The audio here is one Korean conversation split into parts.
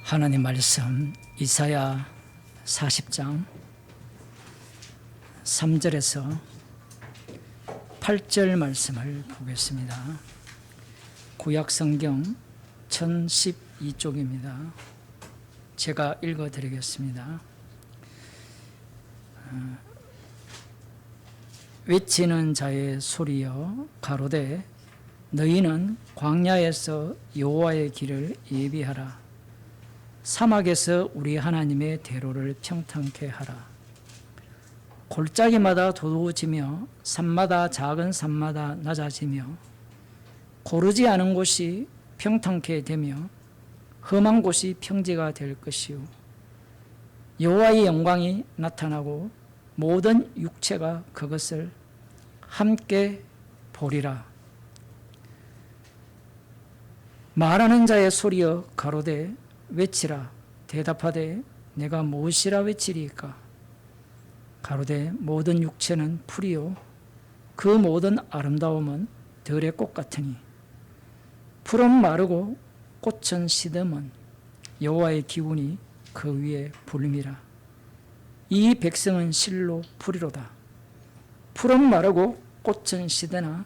하나님 말씀 이사야 40장 3절에서 8절 말씀을 보겠습니다. 구약성경 1012쪽입니다. 제가 읽어드리겠습니다. 외치는 자의 소리여 가로되 너희는 광야에서 여호와의 길을 예비하라. 사막에서 우리 하나님의 대로를 평탄케 하라. 골짜기마다 도두어지며 산마다 작은 산마다 낮아지며 고르지 않은 곳이 평탄케 되며 험한 곳이 평지가 될 것이요 여호와의 영광이 나타나고 모든 육체가 그것을 함께 보리라. 말하는 자의 소리여 가로되 외치라. 대답하되 내가 무엇이라 외치리이까. 가로되 모든 육체는 풀이요 그 모든 아름다움은 들의 꽃 같으니 풀은 마르고 꽃은 시듬은 여호와의 기운이 그 위에 불림이라. 이 백성은 실로 풀이로다. 풀은 마르고 꽃은 시드나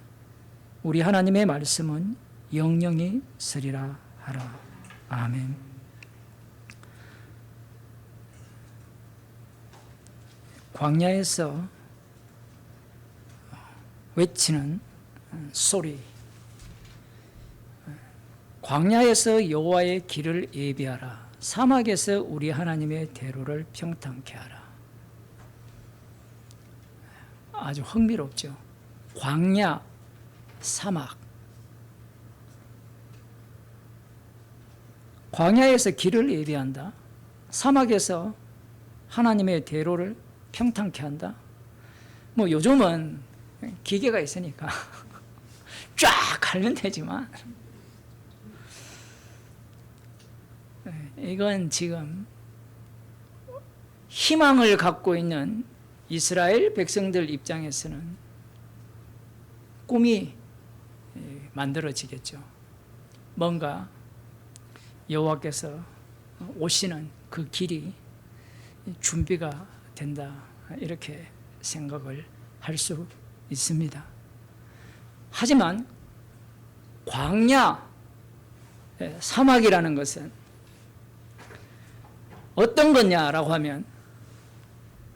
우리 하나님의 말씀은 영영이 서리라 하라. 아멘. 광야에서 외치는 소리. 광야에서 여호와의 길을 예비하라. 사막에서 우리 하나님의 대로를 평탄케 하라. 아주 흥미롭죠. 광야, 사막. 광야에서 길을 예비한다. 사막에서 하나님의 대로를 평탄케 한다. 뭐 요즘은 기계가 있으니까 쫙 갈면 되지만 이건 지금 희망을 갖고 있는 이스라엘 백성들 입장에서는 꿈이 만들어지겠죠. 뭔가 여호와께서 오시는 그 길이 준비가 된다, 이렇게 생각을 할 수 있습니다. 하지만 광야, 사막이라는 것은 어떤 거냐라고 하면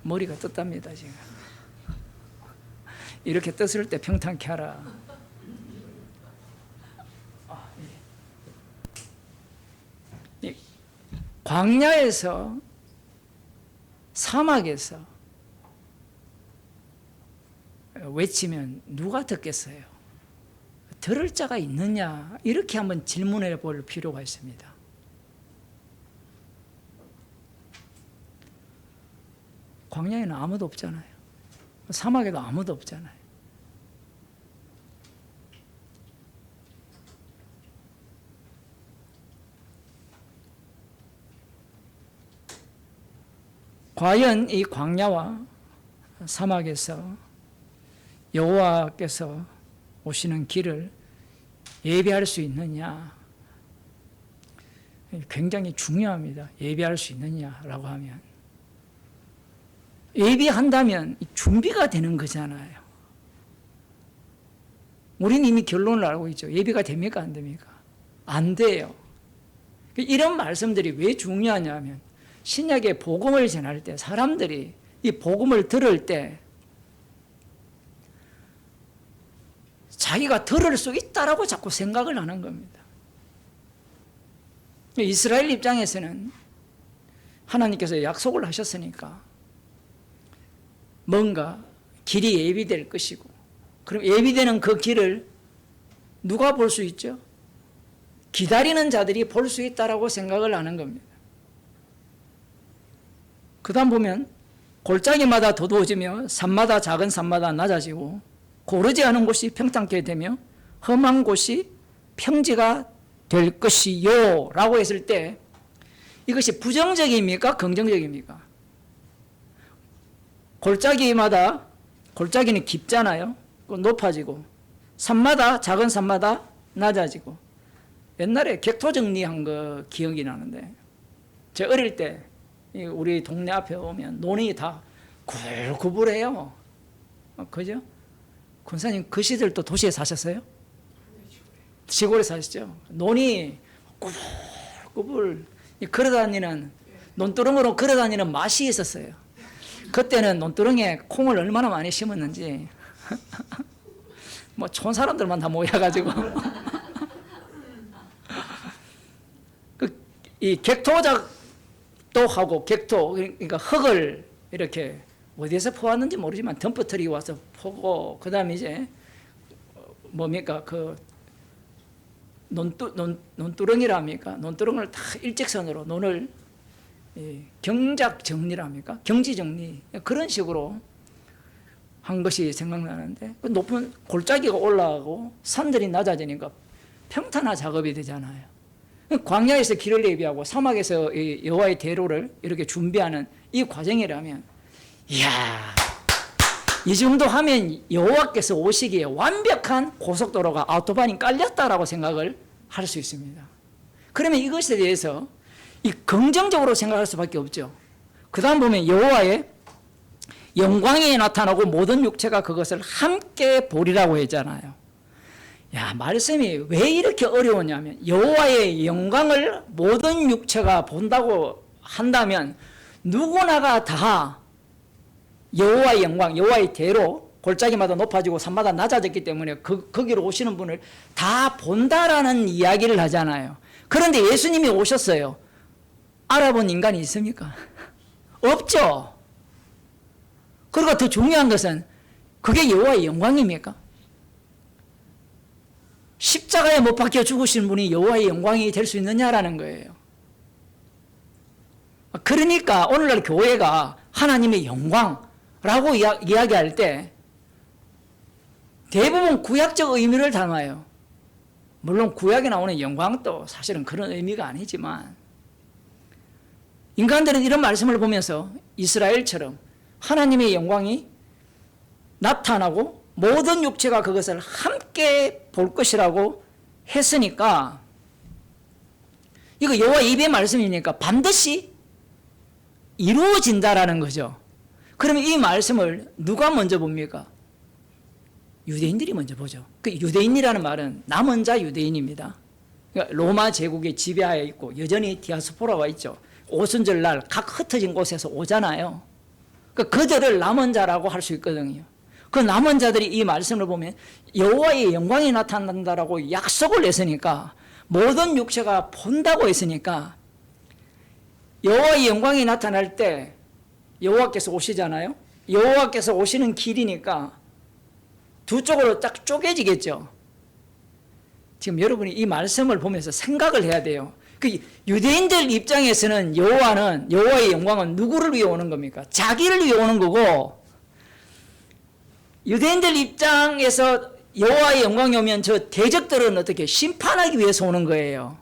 머리가 떴답니다. 지금 이렇게 떴을 때 평탄케 하라. 광야에서, 사막에서 외치면 누가 듣겠어요? 들을 자가 있느냐? 이렇게 한번 질문해 볼 필요가 있습니다. 광야에는 아무도 없잖아요. 사막에도 아무도 없잖아요. 과연 이 광야와 사막에서 여호와께서 오시는 길을 예비할 수 있느냐? 굉장히 중요합니다. 예비할 수 있느냐라고 하면 예비한다면 준비가 되는 거잖아요. 우리는 이미 결론을 알고 있죠. 예비가 됩니까? 안 됩니까? 안 돼요. 이런 말씀들이 왜 중요하냐면 신약의 복음을 전할 때 사람들이 이 복음을 들을 때 자기가 들을 수 있다라고 자꾸 생각을 하는 겁니다. 이스라엘 입장에서는 하나님께서 약속을 하셨으니까 뭔가 길이 예비될 것이고, 그럼 예비되는 그 길을 누가 볼 수 있죠? 기다리는 자들이 볼 수 있다라고 생각을 하는 겁니다. 그 다음 보면 골짜기마다 도두어지며 산마다 작은 산마다 낮아지고 고르지 않은 곳이 평탄케 되며 험한 곳이 평지가 될 것이요 라고 했을 때 이것이 부정적입니까? 긍정적입니까? 골짜기는 깊잖아요. 높아지고 산마다, 작은 산마다 낮아지고. 옛날에 객토 정리한 거 기억이 나는데 제 어릴 때 우리 동네 앞에 오면 논이 다 구불구불해요. 그죠? 권사님 그 시절 또 도시에 사셨어요? 시골에 사셨죠? 논이 구불구불 걸어다니는 논두렁으로 걸어다니는 맛이 있었어요. 그때는 논두렁에 콩을 얼마나 많이 심었는지 뭐 촌 사람들만 다 모여가지고 이 객토작도 하고 객토 그러니까 흙을 이렇게 어디에서 퍼왔는지 모르지만 덤프트리 와서 퍼고 그다음에 이제 뭡니까 그 논두렁이랍니까? 논두렁을 다 일직선으로 논을 경작 정리랍니까? 경지 정리 그런 식으로 한 것이 생각나는데 높은 골짜기가 올라가고 산들이 낮아지니까 평탄화 작업이 되잖아요. 광야에서 길을 예비하고 사막에서 여호와의 대로를 이렇게 준비하는 이 과정이라면 이야 이 정도 하면 여호와께서 오시기에 완벽한 고속도로가 아우토반이 깔렸다라고 생각을 할 수 있습니다. 그러면 이것에 대해서 긍정적으로 생각할 수밖에 없죠. 그 다음 보면 여호와의 영광이 나타나고 모든 육체가 그것을 함께 보리라고 했잖아요. 야, 말씀이 왜 이렇게 어려우냐면 여호와의 영광을 모든 육체가 본다고 한다면 누구나가 다 여호와의 영광, 여호와의 대로 골짜기마다 높아지고 산마다 낮아졌기 때문에 거기로 오시는 분을 다 본다라는 이야기를 하잖아요. 그런데 예수님이 오셨어요. 알아본 인간이 있습니까? 없죠. 그리고 더 중요한 것은 그게 여호와의 영광입니까? 십자가에 못 박혀 죽으신 분이 여호와의 영광이 될 수 있느냐라는 거예요. 그러니까 오늘날 교회가 하나님의 영광라고 이야기할 때 대부분 구약적 의미를 담아요. 물론 구약에 나오는 영광도 사실은 그런 의미가 아니지만 인간들은 이런 말씀을 보면서 이스라엘처럼 하나님의 영광이 나타나고 모든 육체가 그것을 함께 볼 것이라고 했으니까 이거 여호와 입의 말씀이니까 반드시 이루어진다라는 거죠. 그러면 이 말씀을 누가 먼저 봅니까? 유대인들이 먼저 보죠. 그 유대인이라는 말은 남은 자 유대인입니다. 그러니까 로마 제국의 지배하에 있고 여전히 디아스포라가 있죠. 오순절날 각 흩어진 곳에서 오잖아요. 그들을 남은 자라고 할 수 있거든요. 그 남은 자들이 이 말씀을 보면 여호와의 영광이 나타난다라고 약속을 했으니까 모든 육체가 본다고 했으니까 여호와의 영광이 나타날 때 여호와께서 오시잖아요. 여호와께서 오시는 길이니까 두 쪽으로 딱 쪼개지겠죠. 지금 여러분이 이 말씀을 보면서 생각을 해야 돼요. 그 유대인들 입장에서는 여호와의 영광은 누구를 위해 오는 겁니까? 자기를 위해 오는 거고 유대인들 입장에서 여호와의 영광이 오면 저 대적들은 어떻게 심판하기 위해서 오는 거예요.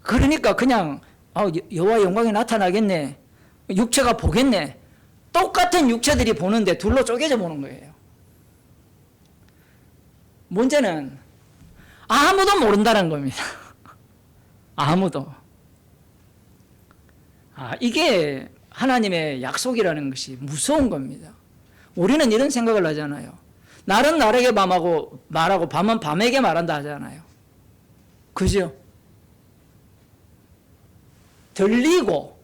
그러니까 그냥 여호와의 영광이 나타나겠네. 육체가 보겠네. 똑같은 육체들이 보는데 둘로 쪼개져 보는 거예요. 문제는 아무도 모른다는 겁니다. 아무도. 이게 하나님의 약속이라는 것이 무서운 겁니다. 우리는 이런 생각을 하잖아요. 날은 날에게 말하고 밤은 밤에게 말한다 하잖아요. 그죠? 들리고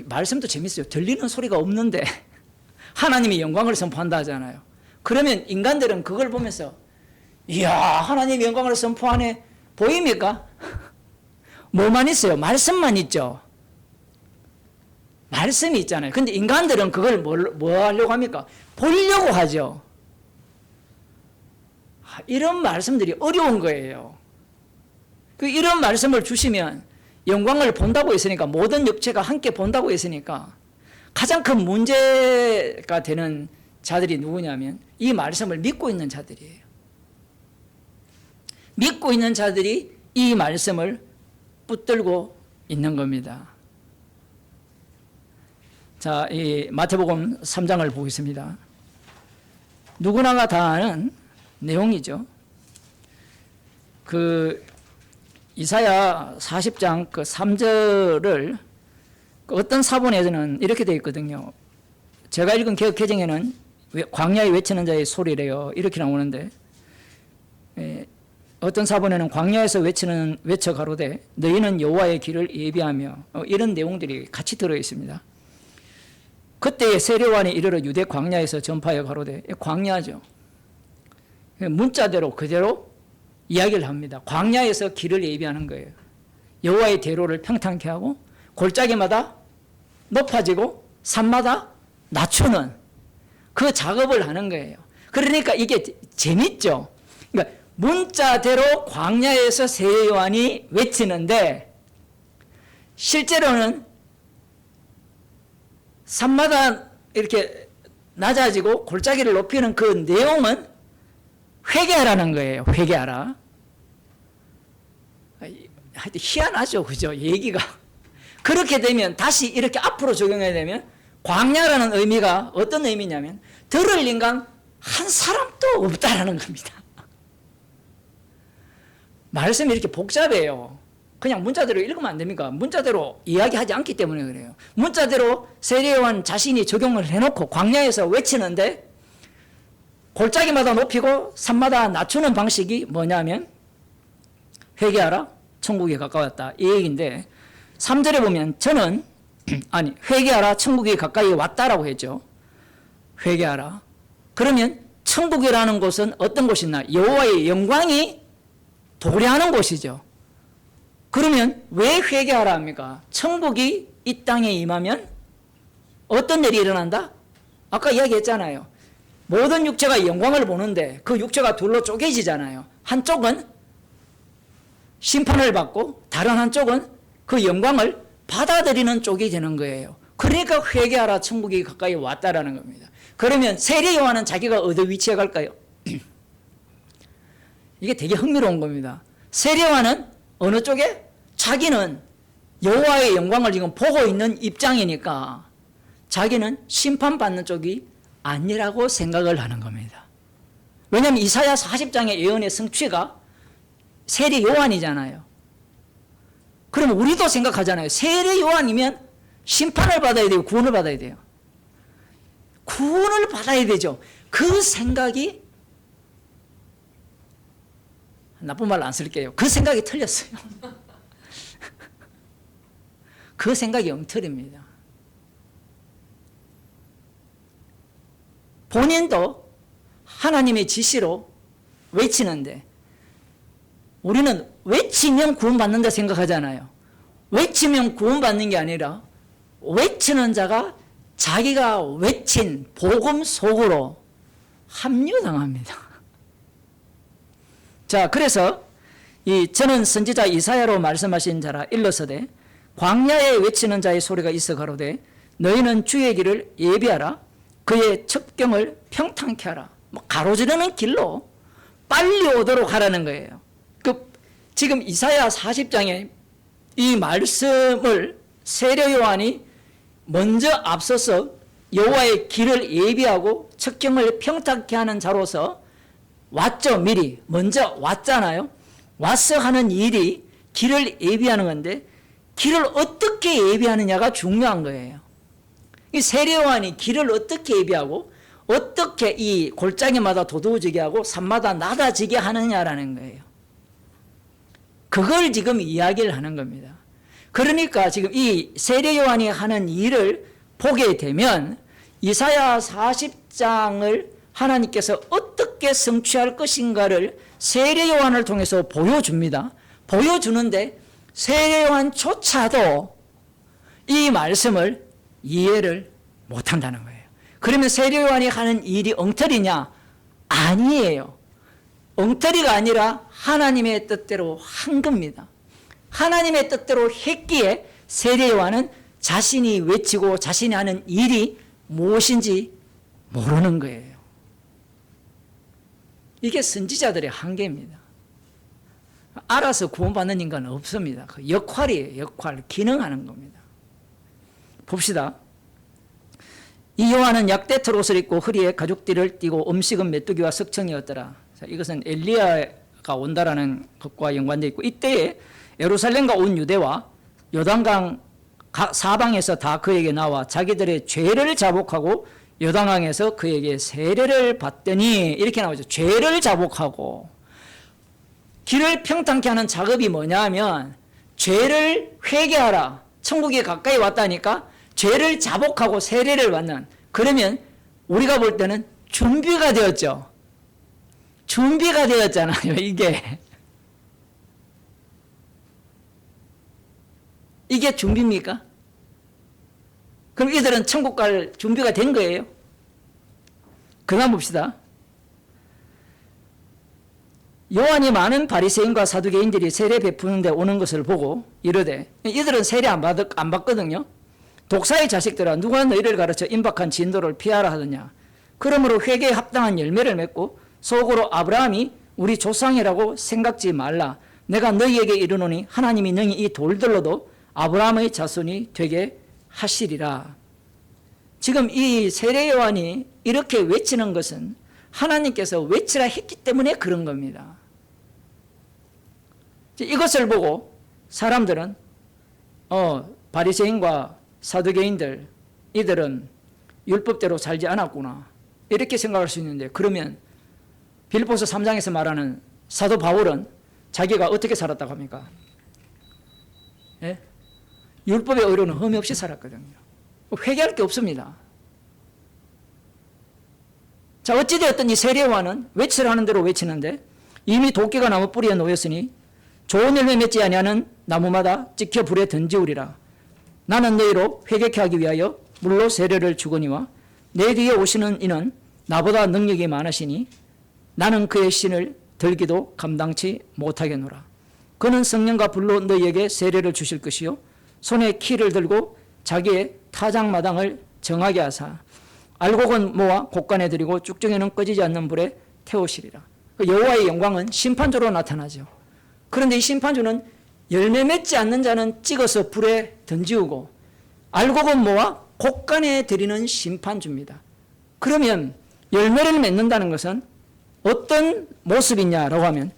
말씀도 재밌어요. 들리는 소리가 없는데 하나님의 영광을 선포한다 하잖아요. 그러면 인간들은 그걸 보면서 이야 하나님의 영광을 선포하네 보입니까? 뭐만 있어요? 말씀만 있죠. 말씀이 있잖아요. 근데 인간들은 그걸 뭐 하려고 합니까? 보려고 하죠. 이런 말씀들이 어려운 거예요. 이런 말씀을 주시면 영광을 본다고 했으니까 모든 육체가 함께 본다고 했으니까 가장 큰 문제가 되는 자들이 누구냐면 이 말씀을 믿고 있는 자들이에요. 믿고 있는 자들이 이 말씀을 붙들고 있는 겁니다. 자, 이 마태복음 3장을 보겠습니다. 누구나가 다 아는 내용이죠. 이사야 40장 그 3절을 어떤 사본에서는 이렇게 되어 있거든요. 제가 읽은 개역 개정에는 광야에 외치는 자의 소리래요. 이렇게 나오는데, 어떤 사본에는 광야에서 외쳐 가로되 너희는 여호와의 길을 예비하며, 이런 내용들이 같이 들어 있습니다. 그때에 세례요한이 이르러 유대 광야에서 전파하여 가로되, 광야죠. 문자대로 그대로 이야기를 합니다. 광야에서 길을 예비하는 거예요. 여호와의 대로를 평탄케 하고 골짜기마다 높아지고 산마다 낮추는 그 작업을 하는 거예요. 그러니까 이게 재밌죠. 그러니까 문자대로 광야에서 세례요한이 외치는데, 실제로는 산마다 이렇게 낮아지고 골짜기를 높이는 그 내용은 회개하라는 거예요. 회개하라. 하여튼 희한하죠. 그죠? 얘기가. 그렇게 되면 다시 이렇게 앞으로 적용해야 되면 광야라는 의미가 어떤 의미냐면 들을 인간 한 사람도 없다라는 겁니다. 말씀이 이렇게 복잡해요. 그냥 문자대로 읽으면 안 됩니까? 문자대로 이야기하지 않기 때문에 그래요. 문자대로 세례요한 자신이 적용을 해놓고 광야에서 외치는데 골짜기마다 높이고 산마다 낮추는 방식이 뭐냐면 회개하라, 천국이 가까웠다, 이 얘기인데 3절에 보면 저는 회개하라, 천국이 가까이 왔다라고 했죠. 회개하라. 그러면 천국이라는 곳은 어떤 곳이나 여호와의 영광이 도래하는 곳이죠. 그러면 왜 회개하라 합니까? 천국이 이 땅에 임하면 어떤 일이 일어난다? 아까 이야기했잖아요. 모든 육체가 영광을 보는데 그 육체가 둘로 쪼개지잖아요. 한쪽은 심판을 받고 다른 한쪽은 그 영광을 받아들이는 쪽이 되는 거예요. 그러니까 회개하라, 천국이 가까이 왔다라는 겁니다. 그러면 세례 요한은 자기가 어디 위치에 갈까요? 이게 되게 흥미로운 겁니다. 세례 요한은 어느 쪽에? 자기는 여호와의 영광을 지금 보고 있는 입장이니까 자기는 심판받는 쪽이 아니라고 생각을 하는 겁니다. 왜냐하면 이사야 40장의 예언의 성취가 세례 요한이잖아요. 그럼 우리도 생각하잖아요. 세례 요한이면 심판을 받아야 되고 구원을 받아야 돼요. 구원을 받아야 되죠. 그 생각이, 나쁜 말 안 쓸게요. 그 생각이 틀렸어요. 그 생각이 엉터리입니다. 본인도 하나님의 지시로 외치는데 우리는 외치면 구원받는다 생각하잖아요. 외치면 구원받는 게 아니라 외치는 자가 자기가 외친 복음 속으로 합류당합니다. 자, 그래서 저는 선지자 이사야로 말씀하신 자라 일러서되 광야에 외치는 자의 소리가 있어 가로되 너희는 주의 길을 예비하라, 그의 첩경을 평탄케 하라. 가로지르는 길로 빨리 오도록 하라는 거예요. 지금 이사야 40장에 이 말씀을 세례 요한이 먼저 앞서서 여호와의 길을 예비하고 첩경을 평탄케 하는 자로서 왔죠. 미리 먼저 왔잖아요. 와서 하는 일이 길을 예비하는 건데 길을 어떻게 예비하느냐가 중요한 거예요. 이 세례 요한이 길을 어떻게 예비하고 어떻게 이 골짜기마다 도두어지게 하고 산마다 낮아지게 하느냐라는 거예요. 그걸 지금 이야기를 하는 겁니다. 그러니까 지금 이 세례 요한이 하는 일을 보게 되면 이사야 40장을 하나님께서 어떻게 성취할 것인가를 세례 요한을 통해서 보여줍니다. 보여주는데 세례 요한조차도 이 말씀을 이해를 못한다는 거예요. 그러면 세례 요한이 하는 일이 엉터리냐? 아니에요. 엉터리가 아니라 하나님의 뜻대로 한 겁니다. 하나님의 뜻대로 했기에 세례 요한은 자신이 외치고 자신이 하는 일이 무엇인지 모르는 거예요. 이게 선지자들의 한계입니다. 알아서 구원받는 인간은 없습니다. 그 역할이에요. 역할, 기능하는 겁니다. 봅시다. 이 요한은 약대털 옷을 입고 허리에 가죽띠를 띠고 음식은 메뚜기와 석청이었더라. 자, 이것은 엘리야가 온다라는 것과 연관되어 있고 이때에 예루살렘과 온 유대와 요단강 사방에서 다 그에게 나와 자기들의 죄를 자복하고 요단강에서 그에게 세례를 받더니 이렇게 나오죠. 죄를 자복하고. 길을 평탄케 하는 작업이 뭐냐 하면 죄를 회개하라. 천국에 가까이 왔다니까 죄를 자복하고 세례를 받는. 그러면 우리가 볼 때는 준비가 되었죠. 준비가 되었잖아요. 이게 준비입니까? 그럼 이들은 천국 갈 준비가 된 거예요? 그다음 봅시다. 요한이 많은 바리새인과 사두개인들이 세례 베푸는 데 오는 것을 보고 이르되, 이들은 세례 안 받거든요. 독사의 자식들아, 누가 너희를 가르쳐 임박한 진도를 피하라 하더냐. 그러므로 회개에 합당한 열매를 맺고 속으로 아브라함이 우리 조상이라고 생각지 말라. 내가 너희에게 이르노니 하나님이 너희 이 돌들로도 아브라함의 자손이 되게 하시리라. 지금 이 세례 요한이 이렇게 외치는 것은 하나님께서 외치라 했기 때문에 그런 겁니다. 이것을 보고 사람들은 바리새인과 사두개인들, 이들은 율법대로 살지 않았구나, 이렇게 생각할 수 있는데, 그러면 빌립보서 3장에서 말하는 사도 바울은 자기가 어떻게 살았다고 합니까? 예? 율법의 의로는 흠이 없이 살았거든요. 회개할 게 없습니다. 자, 어찌되었든 이 세례요한은 외치라는 대로 외치는데, 이미 도끼가 나무 뿌리에 놓였으니 좋은 열매 맺지 아니하는 나무마다 찍혀 불에 던지우리라. 나는 너희로 회개케 하기 위하여 물로 세례를 주거니와 내 뒤에 오시는 이는 나보다 능력이 많으시니 나는 그의 신을 들기도 감당치 못하겠노라. 그는 성령과 불로 너희에게 세례를 주실 것이요 손에 키를 들고 자기의 타작마당을 정하게 하사 알곡은 모아 곡간에 들이고 쭉정에는 꺼지지 않는 불에 태우시리라. 그 여호와의 영광은 심판주로 나타나죠. 그런데 이 심판주는 열매 맺지 않는 자는 찍어서 불에 던지우고 알곡은 모아 곡간에 들이는 심판주입니다. 그러면 열매를 맺는다는 것은 어떤 모습이냐라고 하면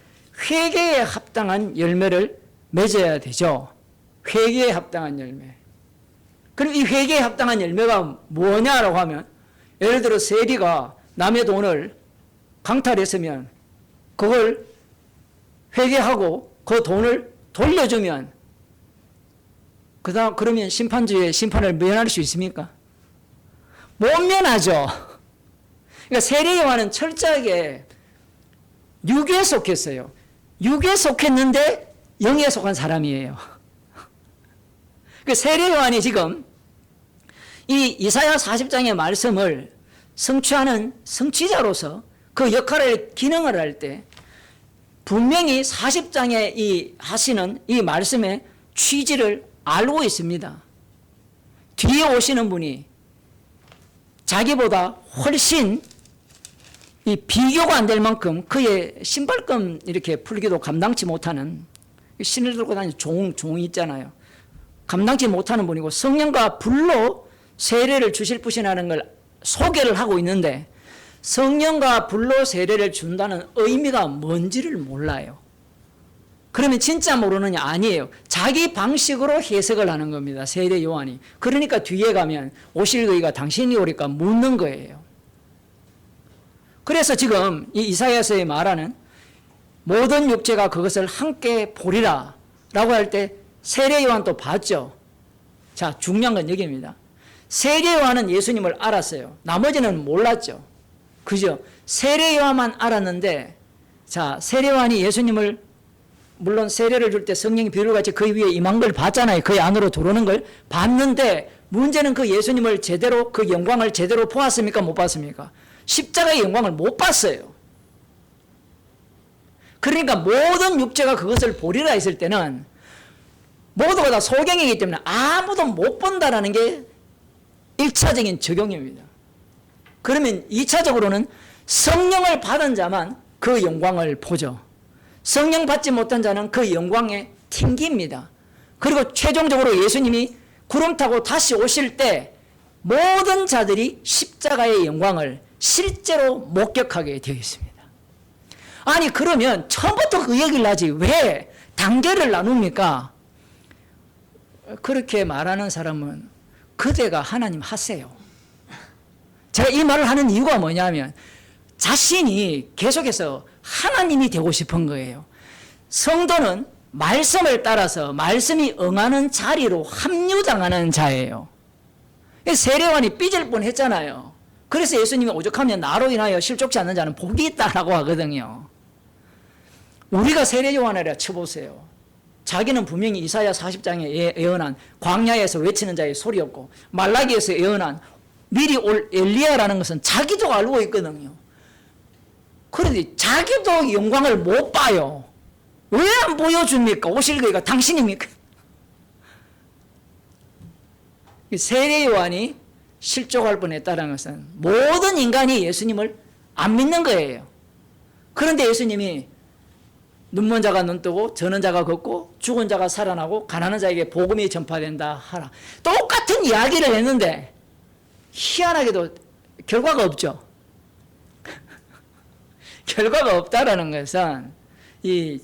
회개에 합당한 열매를 맺어야 되죠. 회개에 합당한 열매. 그럼 이 회개에 합당한 열매가 뭐냐라고 하면, 예를 들어 세리가 남의 돈을 강탈했으면 그걸 회개하고 그 돈을 돌려주면 그러면 심판주의 심판을 면할 수 있습니까? 못 면하죠. 그러니까 세례 요한은 철저하게 육에 속했어요. 육에 속했는데 영에 속한 사람이에요. 그 세례 요한이 지금 이 이사야 40장의 말씀을 성취하는 성취자로서 그 역할을 기능을 할 때 분명히 40장에 이 하시는 이 말씀의 취지를 알고 있습니다. 뒤에 오시는 분이 자기보다 훨씬 이 비교가 안 될 만큼 그의 신발끈 이렇게 풀기도 감당치 못하는, 신을 들고 다니는 종이 있잖아요. 감당치 못하는 분이고 성령과 불로 세례를 주실 분이라는 걸 소개를 하고 있는데, 성령과 불로 세례를 준다는 의미가 뭔지를 몰라요. 그러면 진짜 모르느냐? 아니에요. 자기 방식으로 해석을 하는 겁니다, 세례 요한이. 그러니까 뒤에 가면 오실 그이가 당신이 오리까 묻는 거예요. 그래서 지금 이 이사야서에 말하는 모든 육체가 그것을 함께 보리라 라고 할 때 세례 요한도 봤죠. 자, 중요한 건 여기입니다. 세례 요한은 예수님을 알았어요. 나머지는 몰랐죠. 그죠? 세례 요한만 알았는데, 자, 세례 요한이 예수님을, 물론 세례를 줄 때 성령이 비둘기같이 그 위에 임한 걸 봤잖아요. 그 안으로 들어오는 걸 봤는데, 문제는 그 예수님을 제대로, 그 영광을 제대로 보았습니까? 못 봤습니까? 십자가의 영광을 못 봤어요. 그러니까 모든 육체가 그것을 보리라 했을 때는 모두가 다 소경이기 때문에 아무도 못 본다라는 게 1차적인 적용입니다. 그러면 2차적으로는 성령을 받은 자만 그 영광을 보죠. 성령 받지 못한 자는 그 영광에 튕깁니다. 그리고 최종적으로 예수님이 구름 타고 다시 오실 때 모든 자들이 십자가의 영광을 실제로 목격하게 되어 있습니다. 아니, 그러면 처음부터 그 얘기를 하지 왜 단계를 나눕니까? 그렇게 말하는 사람은 그대가 하나님 하세요. 제가 이 말을 하는 이유가 뭐냐면 자신이 계속해서 하나님이 되고 싶은 거예요. 성도는 말씀을 따라서 말씀이 응하는 자리로 합류당하는 자예요. 세례요한이 삐질 뻔했잖아요. 그래서 예수님이 오죽하면 나로 인하여 실족지 않는 자는 복이 있다라고 하거든요. 우리가 세례요한이라 쳐보세요. 자기는 분명히 이사야 40장에 예언한 광야에서 외치는 자의 소리였고 말라기에서 예언한 미리 올 엘리야라는 것은 자기도 알고 있거든요. 그런데 자기도 영광을 못 봐요. 왜 안 보여줍니까? 오실 거가 당신입니까? 세례요한이 실족할 뻔했다는 것은 모든 인간이 예수님을 안 믿는 거예요. 그런데 예수님이 눈먼 자가 눈 뜨고 저는 자가 걷고 죽은 자가 살아나고 가난한 자에게 복음이 전파된다 하라. 똑같은 이야기를 했는데 희한하게도 결과가 없죠. 결과가 없다라는 것은 이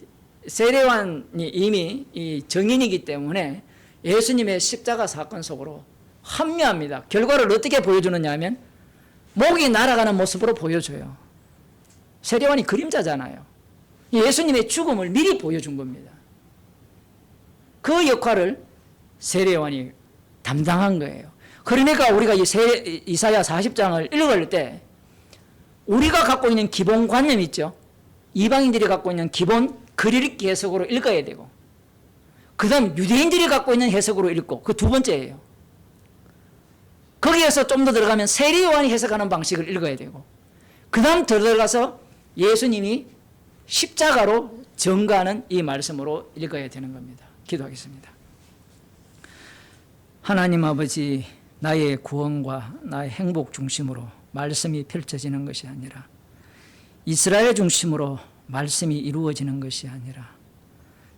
세례요한이 이미 이 정인이기 때문에 예수님의 십자가 사건 속으로 합류합니다. 결과를 어떻게 보여주느냐 하면 목이 날아가는 모습으로 보여줘요. 세례요한이 그림자잖아요. 예수님의 죽음을 미리 보여준 겁니다. 그 역할을 세례요한이 담당한 거예요. 그러니까 우리가 이사야 40장을 읽을 때 우리가 갖고 있는 기본 관념 있죠. 이방인들이 갖고 있는 기본 글읽기 해석으로 읽어야 되고 그 다음 유대인들이 갖고 있는 해석으로 읽고 그 두 번째예요. 거기에서 좀 더 들어가면 세례요한이 해석하는 방식을 읽어야 되고 그 다음 더 들어가서 예수님이 십자가로 증거하는 이 말씀으로 읽어야 되는 겁니다. 기도하겠습니다. 하나님 아버지, 나의 구원과 나의 행복 중심으로 말씀이 펼쳐지는 것이 아니라 이스라엘 중심으로 말씀이 이루어지는 것이 아니라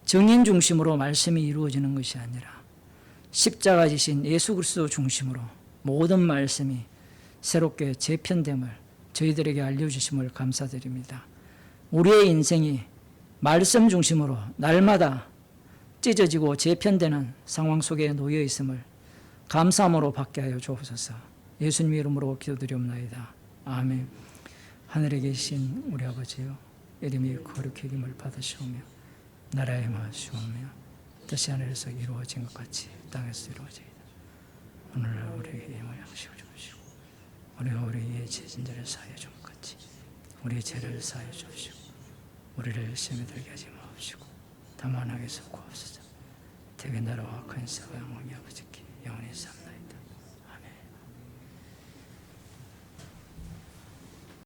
정인 중심으로 말씀이 이루어지는 것이 아니라 십자가 지신 예수 그리스도 중심으로 모든 말씀이 새롭게 재편됨을 저희들에게 알려주심을 감사드립니다. 우리의 인생이 말씀 중심으로 날마다 찢어지고 재편되는 상황 속에 놓여 있음을 감사함으로 받게 하여 주옵소서. 예수님 이름으로 기도드리옵나이다. 아멘. 하늘에 계신 우리 아버지여, 이름이 거룩히 여김을 받으시오며 나라의 마시오며 뜻이 하늘에서 이루어진 것 같이 땅에서 이루어지이다. 오늘날 우리에게 힘을 양식을 주시고 우리가 우리의 죄진들을 사하여 준 것 같이 우리의 죄를 사하여 주시고 우리를 시험에 들게 하지 마옵시고 다만 악에서 구하옵소서. 대개 나라와 큰 사과 영광이 아버지께 영원히 삼나이다.